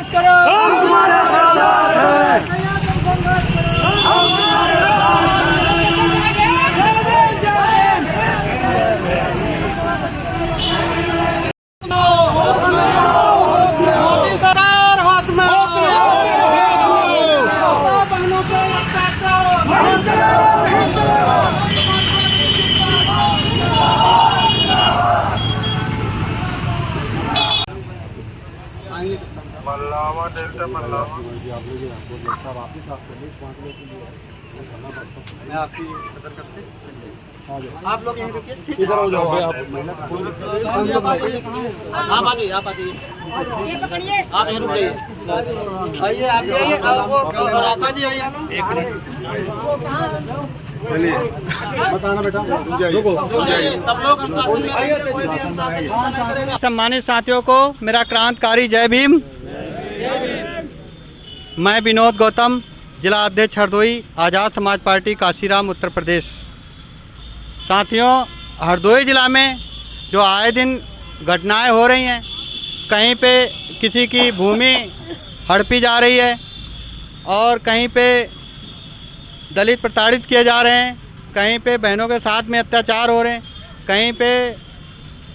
संघर्ष करो, हम तुम्हारे साथ हैं। मोदी सरकार होश में बहनों को मल्लावा डेल्टा मल्लावा मैं आपकी कदर करते आप लोग यहीं रुकिए, इधर हो जाओ आप आप आइए, ये पकड़िए, आप यहीं रुक जाइए, आइए आप आइए, वो काका जी आइए, चलिए बताना बेटा, सम्मानित साथियों को मेरा क्रांतिकारी जय भीम। मैं विनोद गौतम, जिला अध्यक्ष हरदोई, आज़ाद समाज पार्टी काशीराम, उत्तर प्रदेश। साथियों, हरदोई ज़िला में जो आए दिन घटनाएं हो रही हैं, कहीं पे किसी की भूमि हड़पी जा रही है और कहीं पे दलित प्रताड़ित किए जा रहे हैं, कहीं पे बहनों के साथ में अत्याचार हो रहे हैं, कहीं पे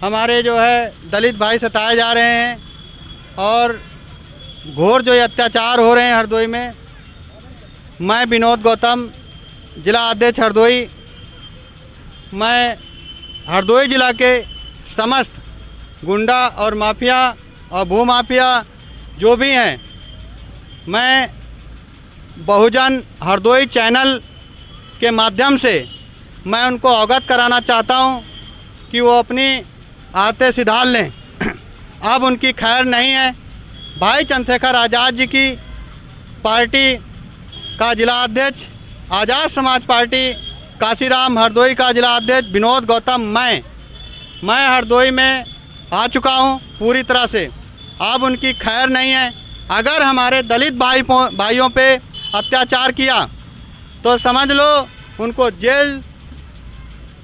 हमारे जो है दलित भाई सताए जा रहे हैं और घोर जो ये अत्याचार हो रहे हैं हरदोई में। मैं विनोद गौतम, जिला अध्यक्ष हरदोई, मैं हरदोई ज़िला के समस्त गुंडा और माफिया और भूमाफिया जो भी हैं, मैं बहुजन हरदोई चैनल के माध्यम से मैं उनको अवगत कराना चाहता हूं कि वो अपनी आदतें सुधार लें। अब उनकी खैर नहीं है। भाई चंद्रशेखर आज़ाद जी की पार्टी का जिला अध्यक्ष, आज़ाद समाज पार्टी काशीराम हरदोई का जिला अध्यक्ष विनोद गौतम, मैं हरदोई में आ चुका हूं पूरी तरह से। अब उनकी खैर नहीं है। अगर हमारे दलित भाइयों पे अत्याचार किया तो समझ लो उनको जेल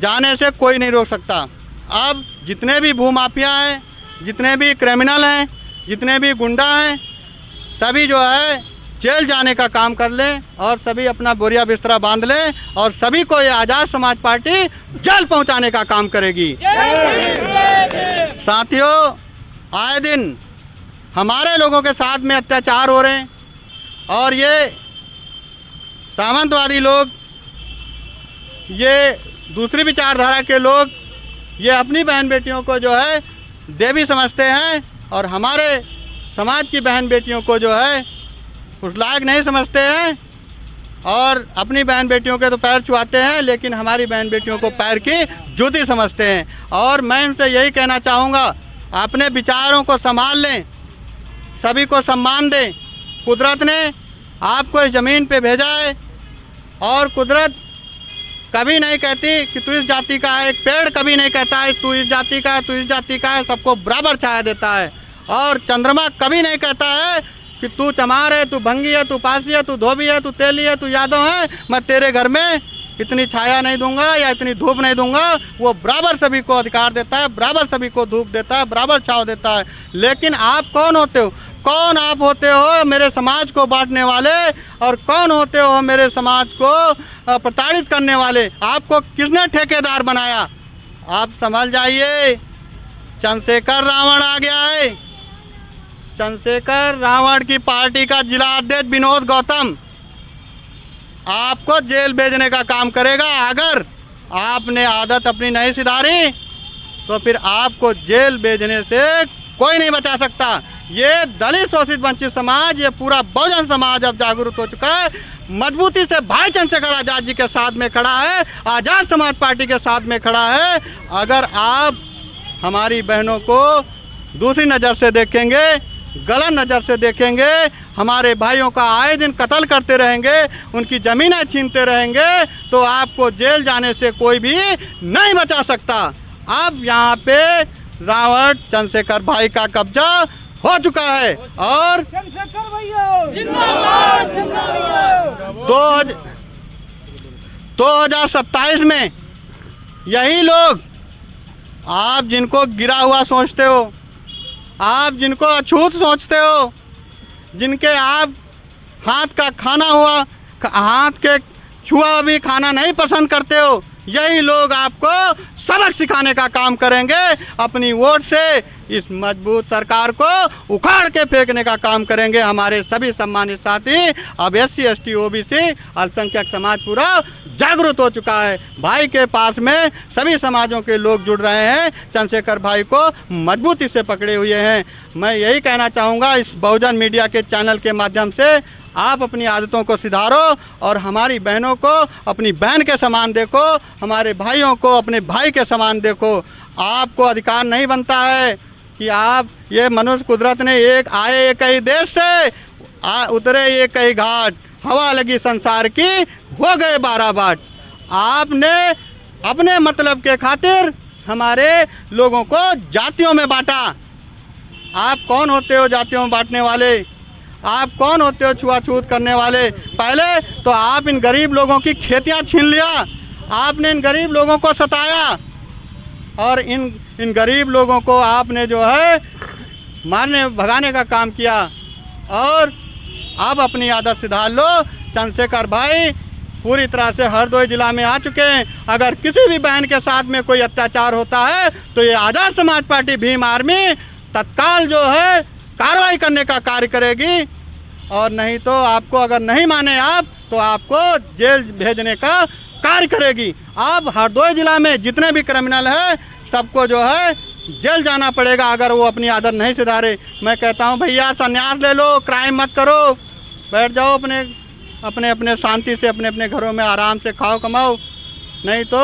जाने से कोई नहीं रोक सकता। अब जितने भी भूमाफिया हैं, जितने भी क्रिमिनल हैं, जितने भी गुंडा हैं, सभी जो है जेल जाने का काम कर लें और सभी अपना बोरिया बिस्तरा बांध लें और सभी को ये आज़ाद समाज पार्टी जेल पहुंचाने का काम करेगी। साथियों, आए दिन हमारे लोगों के साथ में अत्याचार हो रहे हैं और ये सामंतवादी लोग, ये दूसरी विचारधारा के लोग, ये अपनी बहन बेटियों को जो है देवी समझते हैं और हमारे समाज की बहन बेटियों को जो है उस लायक नहीं समझते हैं और अपनी बहन बेटियों के तो पैर छुआते हैं, लेकिन हमारी बहन बेटियों को पैर की जूती समझते हैं। और मैं उनसे यही कहना चाहूँगा, अपने विचारों को संभाल लें, सभी को सम्मान दें। कुदरत ने आपको इस ज़मीन पे भेजा है और कुदरत कभी नहीं कहती कि तू इस जाति का है। एक पेड़ कभी नहीं कहता है तू इस जाति का है, तू इस जाति का है। सबको बराबर छाया देता है। और चंद्रमा कभी नहीं कहता है कि तू चमार है, तू भंगी है, तू पासी है, तू धोबी है, तू तेली है, तू यादव है, मैं तेरे घर में इतनी छाया नहीं दूंगा या इतनी धूप नहीं दूंगा। वो बराबर सभी को अधिकार देता है, बराबर सभी को धूप देता है, बराबर छाव देता है। लेकिन आप कौन होते हो? कौन आप होते हो मेरे समाज को बांटने वाले? और कौन होते हो मेरे समाज को प्रताड़ित करने वाले? आपको किसने ठेकेदार बनाया? आप संभल जाइए। चंद्रशेखर रावण आ गया है। चंद्रशेखर रावण की पार्टी का जिला अध्यक्ष विनोद गौतम आपको जेल भेजने का काम करेगा। अगर आपने आदत अपनी नहीं सुधारी तो फिर आपको जेल भेजने से कोई नहीं बचा सकता। ये दलित शोषित वंचित समाज, ये पूरा बहुजन समाज अब जागरूक हो चुका है। मजबूती से भाई चंद्रशेखर आज़ाद जी के साथ में खड़ा है, आज़ाद समाज पार्टी के साथ में खड़ा है। अगर आप हमारी बहनों को दूसरी नज़र से देखेंगे, गलत नज़र से देखेंगे, हमारे भाइयों का आए दिन कत्ल करते रहेंगे, उनकी ज़मीनें छीनते रहेंगे, तो आपको जेल जाने से कोई भी नहीं बचा सकता। अब यहाँ पे रावण चंद्रशेखर भाई का कब्जा हो चुका है और 2027 में यही लोग, आप जिनको गिरा हुआ सोचते हो, आप जिनको अछूत सोचते हो, जिनके आप हाथ का खाना हुआ, हाथ के छुआ भी खाना नहीं पसंद करते हो, यही लोग आपको सबक सिखाने का काम करेंगे। अपनी वोट से इस मजबूत सरकार को उखाड़ के फेंकने का काम करेंगे। हमारे सभी सम्मानित साथी, अब SC ST OBC अल्पसंख्यक समाज पूरा जागरूक हो चुका है। भाई के पास में सभी समाजों के लोग जुड़ रहे हैं, चंद्रशेखर भाई को मजबूती से पकड़े हुए हैं। मैं यही कहना चाहूँगा इस बहुजन मीडिया के चैनल के माध्यम से, आप अपनी आदतों को सुधारो और हमारी बहनों को अपनी बहन के समान देखो, हमारे भाइयों को अपने भाई के समान देखो। आपको अधिकार नहीं बनता है कि आप, ये मनुष्य कुदरत ने एक आए एक ही देश से, उतरे एक ही घाट, हवा लगी संसार की, हो गए 12 बाट। आपने अपने मतलब के खातिर हमारे लोगों को जातियों में बांटा। आप कौन होते हो जातियों में बांटने वाले? आप कौन होते हो छुआछूत करने वाले? पहले तो आप इन गरीब लोगों की खेतियां छीन लिया, आपने इन गरीब लोगों को सताया और इन गरीब लोगों को आपने जो है मारने भगाने का काम किया। और अब अपनी आदत सुधार लो। चंद्रशेखर भाई पूरी तरह से हरदोई जिला में आ चुके हैं। अगर किसी भी बहन के साथ में कोई अत्याचार होता है तो ये आज़ाद समाज पार्टी भीम आर्मी तत्काल जो है कार्रवाई करने का कार्य करेगी, और नहीं तो आपको, अगर नहीं माने आप, तो आपको जेल भेजने का कार्य करेगी। अब हरदोई जिला में जितने भी क्रिमिनल हैं सबको जो है जेल जाना पड़ेगा अगर वो अपनी आदत नहीं सुधारे। मैं कहता हूँ भैया संन्यास ले लो, क्राइम मत करो, बैठ जाओ अपने शांति से अपने घरों में आराम से खाओ कमाओ, नहीं तो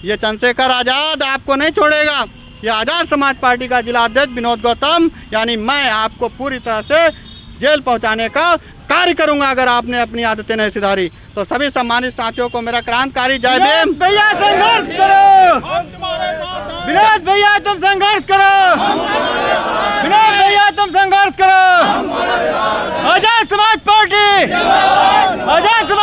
ये चंद्रशेखर आज़ाद आपको नहीं छोड़ेगा। ये आज़ाद समाज पार्टी का जिला अध्यक्ष विनोद गौतम यानी मैं आपको पूरी तरह से जेल पहुंचाने का कार्य करूंगा अगर आपने अपनी आदतें नहीं सुधारी। तो सभी सम्मानित साथियों को मेरा क्रांतिकारी जय भीम। भैया संघर्ष करो, विनोद भैया तुम संघर्ष करो, विनोद भैया तुम संघर्ष करो। आज़ाद समाज पार्टी, आज़ाद समाज